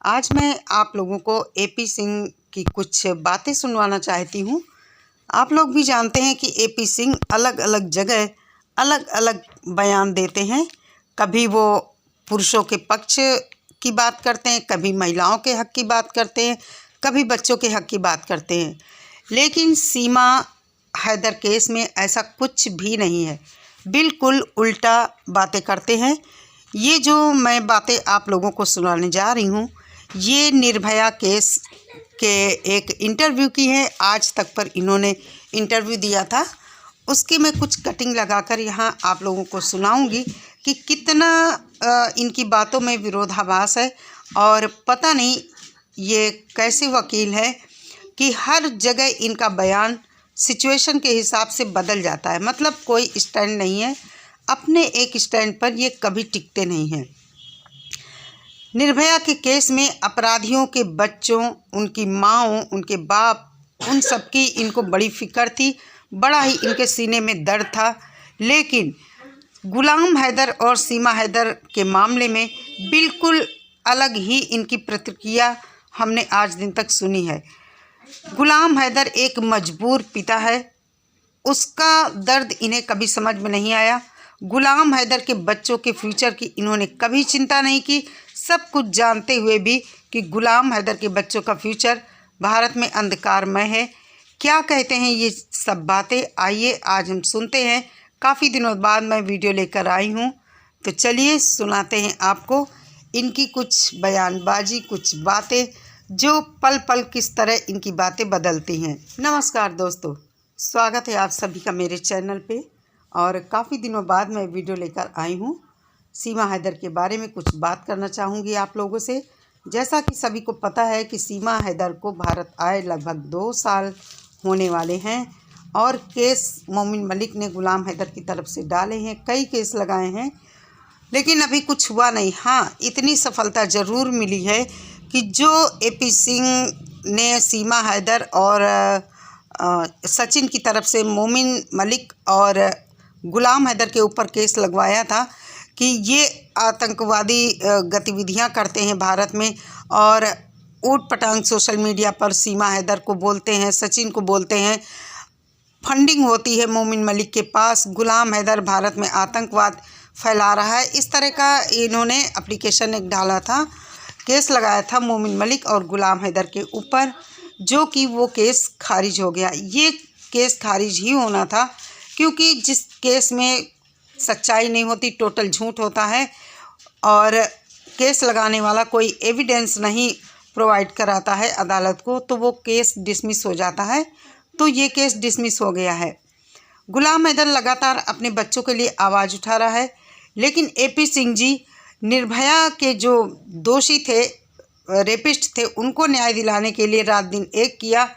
आज मैं आप लोगों को एपी सिंह की कुछ बातें सुनवाना चाहती हूँ। आप लोग भी जानते हैं कि एपी सिंह अलग अलग जगह अलग अलग बयान देते हैं। कभी वो पुरुषों के पक्ष की बात करते हैं, कभी महिलाओं के हक़ की बात करते हैं, कभी बच्चों के हक़ की बात करते हैं। लेकिन सीमा हैदर केस में ऐसा कुछ भी नहीं है, बिल्कुल उल्टा बातें करते हैं। ये जो मैं बातें आप लोगों को सुनाने जा रही हूँ, ये निर्भया केस के एक इंटरव्यू की है। आज तक पर इन्होंने इंटरव्यू दिया था, उसकी मैं कुछ कटिंग लगाकर यहाँ आप लोगों को सुनाऊंगी कि कितना इनकी बातों में विरोधाभास है। और पता नहीं ये कैसे वकील है कि हर जगह इनका बयान सिचुएशन के हिसाब से बदल जाता है। मतलब कोई स्टैंड नहीं है, अपने एक स्टैंड पर ये कभी टिकते नहीं हैं। निर्भया के केस में अपराधियों के बच्चों, उनकी माँओं, उनके बाप, उन सब की इनको बड़ी फ़िक्र थी, बड़ा ही इनके सीने में दर्द था। लेकिन गुलाम हैदर और सीमा हैदर के मामले में बिल्कुल अलग ही इनकी प्रतिक्रिया हमने आज दिन तक सुनी है। गुलाम हैदर एक मजबूर पिता है, उसका दर्द इन्हें कभी समझ में नहीं आया। गुलाम हैदर के बच्चों के फ्यूचर की इन्होंने कभी चिंता नहीं की, सब कुछ जानते हुए भी कि गुलाम हैदर के बच्चों का फ्यूचर भारत में अंधकारमय है। क्या कहते हैं ये सब बातें, आइए आज हम सुनते हैं। काफ़ी दिनों बाद मैं वीडियो लेकर आई हूँ, तो चलिए सुनाते हैं आपको इनकी कुछ बयानबाजी, कुछ बातें जो पल पल किस तरह इनकी बातें बदलती हैं। नमस्कार दोस्तों, स्वागत है आप सभी का मेरे चैनल पे। और काफ़ी दिनों बाद मैं वीडियो लेकर आई हूँ। सीमा हैदर के बारे में कुछ बात करना चाहूँगी आप लोगों से। जैसा कि सभी को पता है कि सीमा हैदर को भारत आए लगभग 2 साल होने वाले हैं और केस मोमिन मलिक ने गुलाम हैदर की तरफ से डाले हैं, कई केस लगाए हैं, लेकिन अभी कुछ हुआ नहीं। हाँ, इतनी सफलता ज़रूर मिली है कि जो एपी सिंह ने सीमा हैदर और सचिन की तरफ से मोमिन मलिक और गुलाम हैदर के ऊपर केस लगवाया था कि ये आतंकवादी गतिविधियां करते हैं भारत में, और ऊट पटांग सोशल मीडिया पर सीमा हैदर को बोलते हैं, सचिन को बोलते हैं, फंडिंग होती है मोमिन मलिक के पास, गुलाम हैदर भारत में आतंकवाद फैला रहा है। इस तरह का इन्होंने एप्लीकेशन एक डाला था, केस लगाया था मोमिन मलिक और गुलाम हैदर के ऊपर, जो कि वो केस खारिज हो गया। ये केस खारिज ही होना था क्योंकि जिस केस में सच्चाई नहीं होती, टोटल झूठ होता है और केस लगाने वाला कोई एविडेंस नहीं प्रोवाइड कराता है अदालत को, तो वो केस डिसमिस हो जाता है। तो ये केस डिसमिस हो गया है। गुलाम हैदर लगातार अपने बच्चों के लिए आवाज़ उठा रहा है, लेकिन एपी सिंह जी निर्भया के जो दोषी थे, रेपिस्ट थे, उनको न्याय दिलाने के लिए रात दिन एक किया।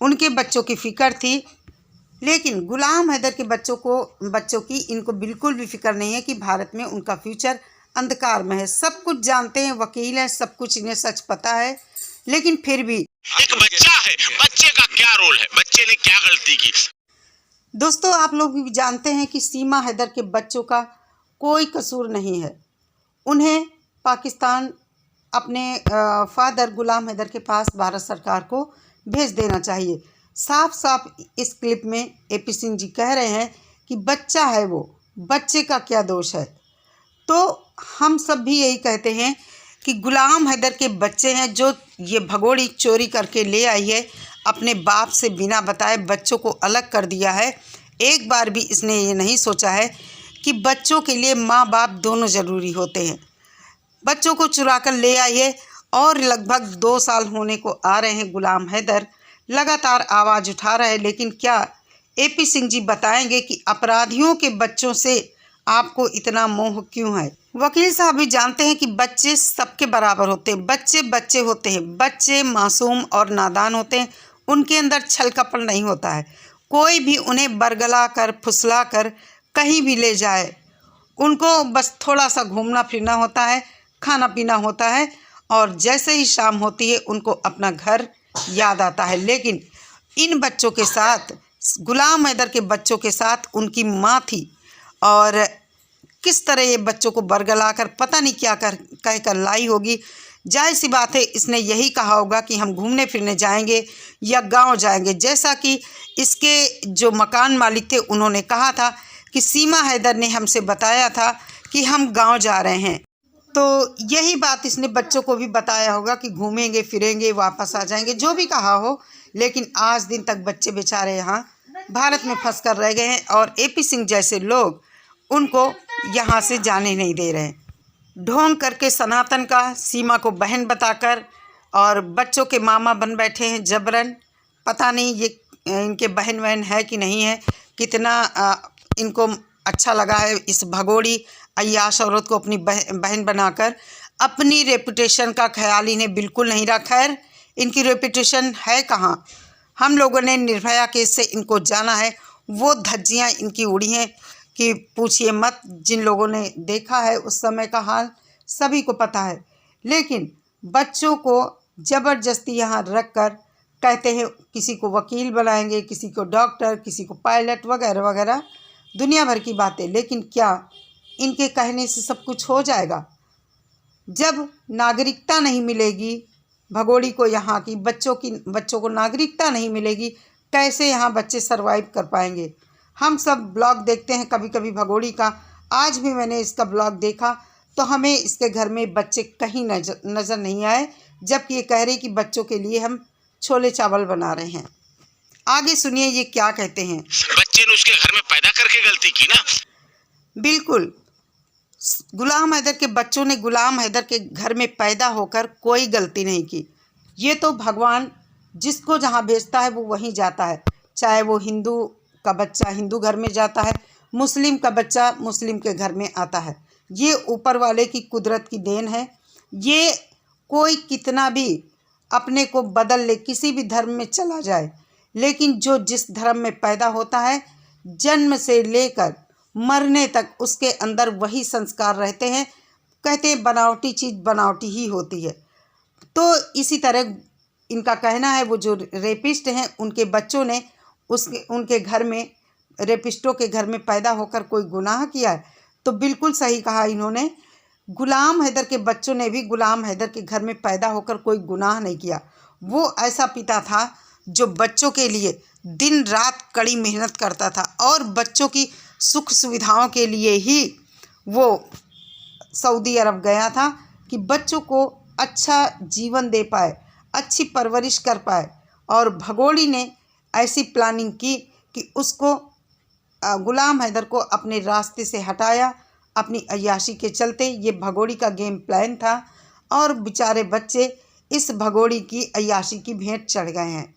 उनके बच्चों की फ़िक्र थी, लेकिन गुलाम हैदर के बच्चों की इनको बिल्कुल भी फिक्र नहीं है कि भारत में उनका फ्यूचर अंधकार में है। सब कुछ जानते हैं, वकील हैं, सब कुछ इन्हें सच पता है, लेकिन फिर भी एक बच्चा है, बच्चे का क्या रोल है, बच्चे ने क्या गलती की। दोस्तों, आप लोग भी जानते हैं कि सीमा हैदर के बच्चों का कोई कसूर नहीं है। उन्हें पाकिस्तान अपने फादर गुलाम हैदर के पास भारत सरकार को भेज देना चाहिए। साफ साफ इस क्लिप में एपी सिंह जी कह रहे हैं कि बच्चा है, वो बच्चे का क्या दोष है। तो हम सब भी यही कहते हैं कि गुलाम हैदर के बच्चे हैं, जो ये भगोड़ी चोरी करके ले आई है, अपने बाप से बिना बताए बच्चों को अलग कर दिया है। एक बार भी इसने ये नहीं सोचा है कि बच्चों के लिए माँ बाप दोनों ज़रूरी होते हैं। बच्चों को चुरा कर ले आई है और लगभग 2 साल होने को आ रहे हैं। गुलाम हैदर लगातार आवाज़ उठा रहा है, लेकिन क्या एपी सिंह जी बताएंगे कि अपराधियों के बच्चों से आपको इतना मोह क्यों है। वकील साहब भी जानते हैं कि बच्चे सबके बराबर होते हैं, बच्चे बच्चे होते हैं, बच्चे मासूम और नादान होते हैं, उनके अंदर छल कपट नहीं होता है। कोई भी उन्हें बरगला कर फुसला कर कहीं भी ले जाए, उनको बस थोड़ा सा घूमना फिरना होता है, खाना पीना होता है, और जैसे ही शाम होती है उनको अपना घर याद आता है। लेकिन इन बच्चों के साथ, गुलाम हैदर के बच्चों के साथ उनकी माँ थी, और किस तरह ये बच्चों को बरगला कर पता नहीं क्या कह कर लाई होगी। जाहिर सी बात है इसने यही कहा होगा कि हम घूमने फिरने जाएंगे या गांव जाएंगे, जैसा कि इसके जो मकान मालिक थे उन्होंने कहा था कि सीमा हैदर ने हमसे बताया था कि हम गांव जा रहे हैं। तो यही बात इसने बच्चों को भी बताया होगा कि घूमेंगे फिरेंगे वापस आ जाएंगे, जो भी कहा हो। लेकिन आज दिन तक बच्चे बेचारे यहाँ भारत में फंस कर रह गए हैं और AP सिंह जैसे लोग उनको यहाँ से जाने नहीं दे रहे हैं। ढोंग करके सनातन का सीमा को बहन बताकर और बच्चों के मामा बन बैठे हैं जबरन। पता नहीं ये इनके बहन वहन है कि नहीं है, कितना इनको अच्छा लगा है इस भगोड़ी अय्याश औरत को अपनी बहन बनाकर। अपनी रेपुटेशन का ख्याल इन्हें बिल्कुल नहीं रखा है। इनकी रेपुटेशन है कहाँ? हम लोगों ने निर्भया केस से इनको जाना है, वो धज्जियाँ इनकी उड़ी हैं कि पूछिए मत। जिन लोगों ने देखा है उस समय का हाल सभी को पता है। लेकिन बच्चों को ज़बरदस्ती यहाँ रख कर कहते हैं किसी को वकील बनाएंगे, किसी को डॉक्टर, किसी को पायलट वगैरह वगैरह, दुनिया भर की बातें। लेकिन क्या इनके कहने से सब कुछ हो जाएगा? जब नागरिकता नहीं मिलेगी भगोड़ी को, यहाँ की बच्चों को नागरिकता नहीं मिलेगी, कैसे यहाँ बच्चे सरवाइव कर पाएंगे? हम सब ब्लॉग देखते हैं कभी कभी भगोड़ी का। आज भी मैंने इसका ब्लॉग देखा तो हमें इसके घर में बच्चे कहीं नज़र नहीं आए, जबकि ये कह रही कि बच्चों के लिए हम छोले चावल बना रहे हैं। आगे सुनिए ये क्या कहते हैं। बच्चे ने उसके घर में पैदा करके गलती की ना। बिल्कुल, गुलाम हैदर के बच्चों ने गुलाम हैदर के घर में पैदा होकर कोई गलती नहीं की। ये तो भगवान जिसको जहाँ भेजता है वो वहीं जाता है। चाहे वो हिंदू का बच्चा हिंदू घर में जाता है, मुस्लिम का बच्चा मुस्लिम के घर में आता है। ये ऊपर वाले की कुदरत की देन है। ये कोई कितना भी अपने को बदल ले, किसी भी धर्म में चला जाए, लेकिन जो जिस धर्म में पैदा होता है जन्म से लेकर मरने तक उसके अंदर वही संस्कार रहते हैं। कहते हैं बनावटी चीज़ बनावटी ही होती है। तो इसी तरह इनका कहना है वो जो रेपिस्ट हैं उनके बच्चों ने उनके घर में, रेपिस्टों के घर में पैदा होकर कोई गुनाह किया है? तो बिल्कुल सही कहा इन्होंने। गुलाम हैदर के बच्चों ने भी गुलाम हैदर के घर में पैदा होकर कोई गुनाह नहीं किया। वो ऐसा पिता था जो बच्चों के लिए दिन रात कड़ी मेहनत करता था और बच्चों की सुख सुविधाओं के लिए ही वो सऊदी अरब गया था कि बच्चों को अच्छा जीवन दे पाए, अच्छी परवरिश कर पाए। और भगोड़ी ने ऐसी प्लानिंग की कि उसको गुलाम हैदर को अपने रास्ते से हटाया अपनी अय्याशी के चलते। ये भगोड़ी का गेम प्लान था और बेचारे बच्चे इस भगोड़ी की अय्याशी की भेंट चढ़ गए हैं।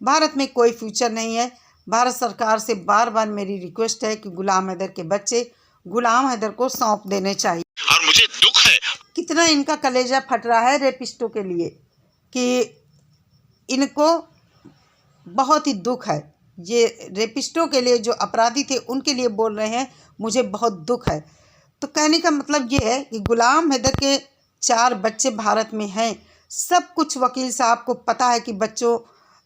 भारत में कोई फ्यूचर नहीं है। भारत सरकार से बार बार मेरी रिक्वेस्ट है कि गुलाम हैदर के बच्चे गुलाम हैदर को सौंप देने चाहिए। और मुझे दुख है कितना इनका कलेजा फट रहा है रेपिस्टों के लिए कि इनको बहुत ही दुख है। ये रेपिस्टों के लिए जो अपराधी थे उनके लिए बोल रहे हैं मुझे बहुत दुख है। तो कहने का मतलब ये है कि गुलाम हैदर के 4 बच्चे भारत में हैं। सब कुछ वकील साहब को पता है कि बच्चों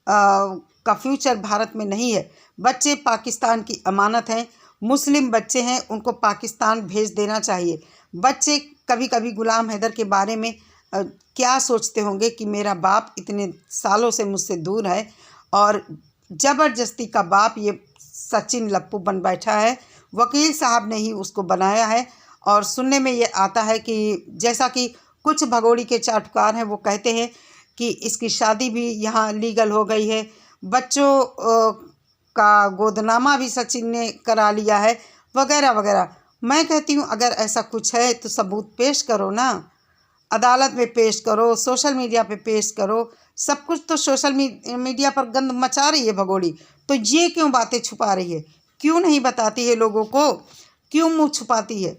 का फ्यूचर भारत में नहीं है। बच्चे पाकिस्तान की अमानत हैं, मुस्लिम बच्चे हैं, उनको पाकिस्तान भेज देना चाहिए। बच्चे कभी कभी गुलाम हैदर के बारे में क्या सोचते होंगे कि मेरा बाप इतने सालों से मुझसे दूर है और ज़बरदस्ती का बाप ये सचिन लप्पू बन बैठा है। वकील साहब ने ही उसको बनाया है। और सुनने में ये आता है कि जैसा कि कुछ भगोड़ी के चाटुकार हैं वो कहते हैं कि इसकी शादी भी यहाँ लीगल हो गई है, बच्चों का गोदनामा भी सचिन ने करा लिया है वगैरह वगैरह। मैं कहती हूँ अगर ऐसा कुछ है तो सबूत पेश करो ना, अदालत में पेश करो, सोशल मीडिया पे पेश करो। सब कुछ तो सोशल मीडिया पर गंद मचा रही है भगोड़ी, तो ये क्यों बातें छुपा रही है? क्यों नहीं बताती है लोगों को? क्यों मुँह छुपाती है?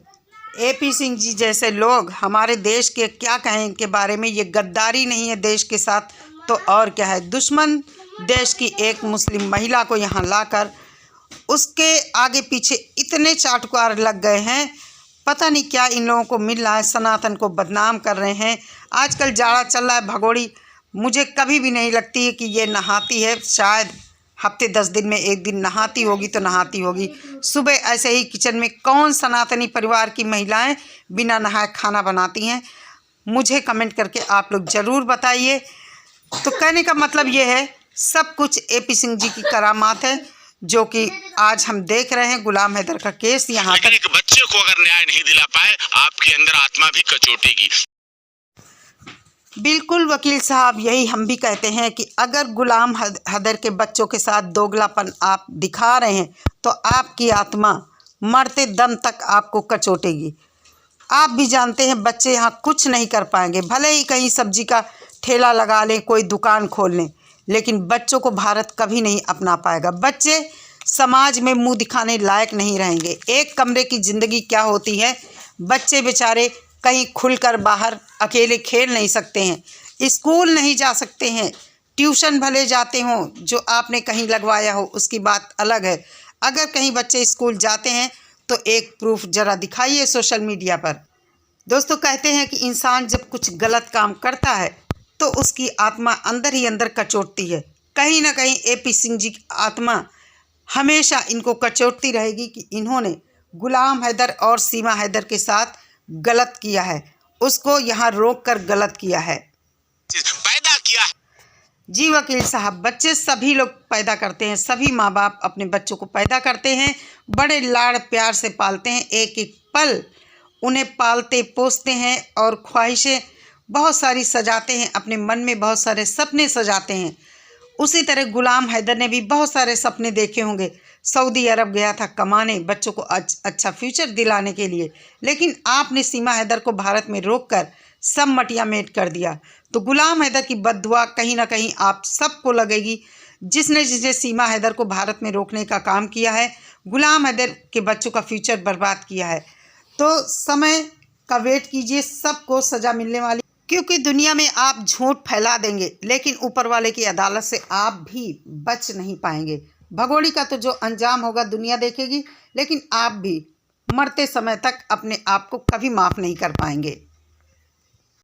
AP सिंह जी जैसे लोग हमारे देश के क्या कहें इनके बारे में? ये गद्दारी नहीं है देश के साथ तो और क्या है? दुश्मन देश की एक मुस्लिम महिला को यहाँ लाकर उसके आगे पीछे इतने चाटुकार लग गए हैं। पता नहीं क्या इन लोगों को मिल रहा है, सनातन को बदनाम कर रहे हैं। आजकल जाड़ा चल रहा है, भगोड़ी मुझे कभी भी नहीं लगती है कि ये नहाती है। शायद हफ्ते 10 दिन में एक दिन नहाती होगी तो नहाती होगी। सुबह ऐसे ही किचन में कौन सनातनी परिवार की महिलाएं बिना नहाए खाना बनाती हैं? मुझे कमेंट करके आप लोग ज़रूर बताइए। तो कहने का मतलब ये है, सब कुछ एपी सिंह जी की करामात है, जो कि आज हम देख रहे हैं गुलाम हैदर का केस यहाँ लेकिन तक। एक बच्चे को अगर न्याय नहीं दिला पाए, आपके अंदर आत्मा भी कचोटेगी। बिल्कुल वकील साहब, यही हम भी कहते हैं कि अगर गुलाम हैदर के बच्चों के साथ दोगलापन आप दिखा रहे हैं तो आपकी आत्मा मरते दम तक आपको कचोटेगी। आप भी जानते हैं बच्चे यहाँ कुछ नहीं कर पाएंगे, भले ही कहीं सब्जी का ठेला लगा लें, कोई दुकान खोल लें, लेकिन बच्चों को भारत कभी नहीं अपना पाएगा। बच्चे समाज में मुंह दिखाने लायक नहीं रहेंगे। एक कमरे की ज़िंदगी क्या होती है, बच्चे बेचारे कहीं खुलकर बाहर अकेले खेल नहीं सकते हैं, स्कूल नहीं जा सकते हैं, ट्यूशन भले जाते हों, जो आपने कहीं लगवाया हो उसकी बात अलग है। अगर कहीं बच्चे स्कूल जाते हैं तो एक प्रूफ ज़रा दिखाइए सोशल मीडिया पर। दोस्तों, कहते हैं कि इंसान जब कुछ गलत काम करता है तो उसकी आत्मा अंदर ही अंदर कचोटती है। कहीं ना कहीं एपी सिंह जी की आत्मा हमेशा इनको कचोटती रहेगी कि इन्होंने गुलाम हैदर और सीमा हैदर के साथ गलत किया है, उसको यहाँ रोक कर गलत किया है, पैदा किया है। जी वकील साहब, बच्चे सभी लोग पैदा करते हैं, सभी माँ बाप अपने बच्चों को पैदा करते हैं, बड़े लाड़ प्यार से पालते हैं, एक एक पल उन्हें पालते पोसते हैं और ख्वाहिशें बहुत सारी सजाते हैं, अपने मन में बहुत सारे सपने सजाते हैं। उसी तरह गुलाम हैदर ने भी बहुत सारे सपने देखे होंगे। सऊदी अरब गया था कमाने, बच्चों को अच्छा फ्यूचर दिलाने के लिए, लेकिन आपने सीमा हैदर को भारत में रोककर सब मटिया मेट कर दिया। तो गुलाम हैदर की बद्दुआ कहीं ना कहीं आप सबको लगेगी, जिसने जिसने सीमा हैदर को भारत में रोकने का काम किया है, गुलाम हैदर के बच्चों का फ्यूचर बर्बाद किया है। तो समय का वेट कीजिए, सबको सज़ा मिलने वाली, क्योंकि दुनिया में आप झूठ फैला देंगे लेकिन ऊपर वाले की अदालत से आप भी बच नहीं पाएंगे। भगोड़ी का तो जो अंजाम होगा दुनिया देखेगी, लेकिन आप भी मरते समय तक अपने आप को कभी माफ़ नहीं कर पाएंगे।